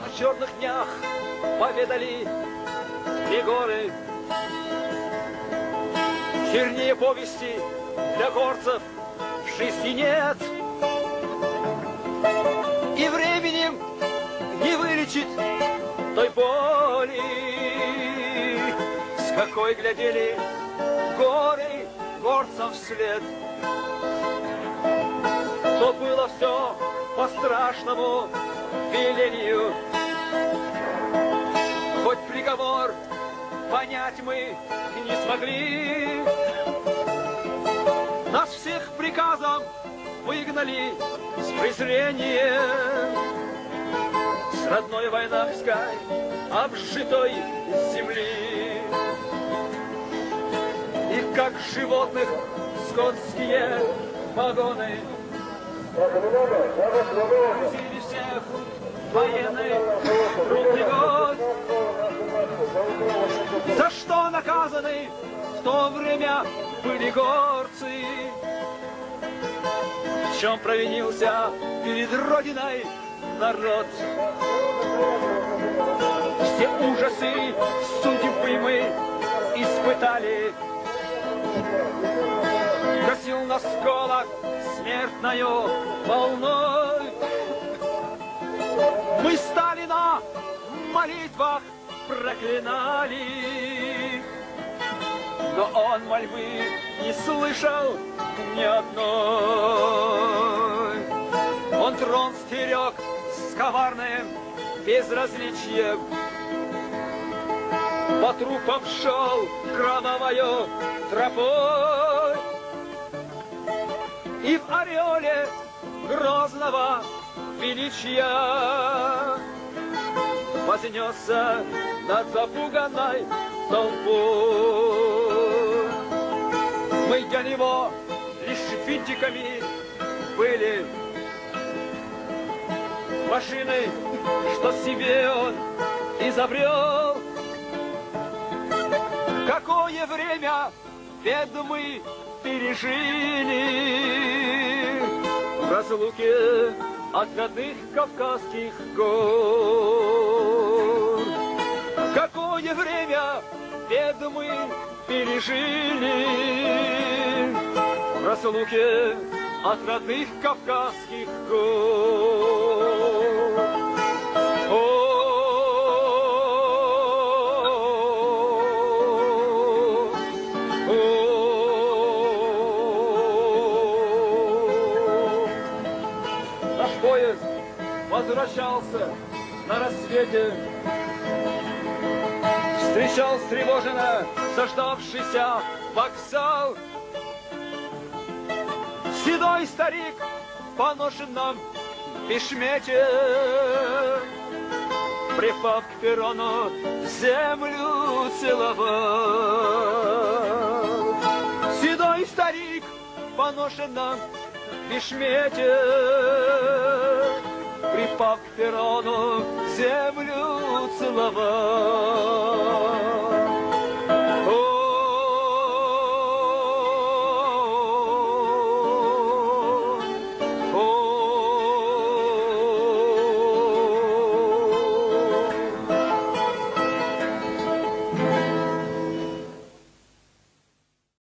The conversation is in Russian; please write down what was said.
О черных днях поведали и горы. Чернее повести для горцев в жизни нет. И временем не вылечит той боли, с какой глядели горы горцам вслед. То было все по страшному велению. Хоть приговор понять мы не смогли, нас всех приказом выгнали с презрением с родной Войнавской обжитой земли. И как животных скотские погоны грузили всех военный трудный год. За что наказаны в то время были горцы? В чем провинился перед Родиной народ? Все ужасы судьбы мы испытали. Гасил нас голод смертною волной. Мы Сталина в молитвах проклинали, но он мольбы не слышал ни одной. Он трон стерег с коварным безразличием, по трупам шел кровавою тропой. И в ореоле грозного величия вознесся над запуганной толпой. Мы для него лишь винтиками были, машины, что себе он изобрел. Какое время бед мы пережили в разлуке от родных кавказских гор. Какое время бед мы пережили в разлуке от родных кавказских гор. Возвращался на рассвете, встречал встревоженно заждавшийся вокзал. Седой старик в поношенном бешмете, припав к перрону, землю целовал. Седой старик в поношенном бешмете, припав к перрону, землю целовал.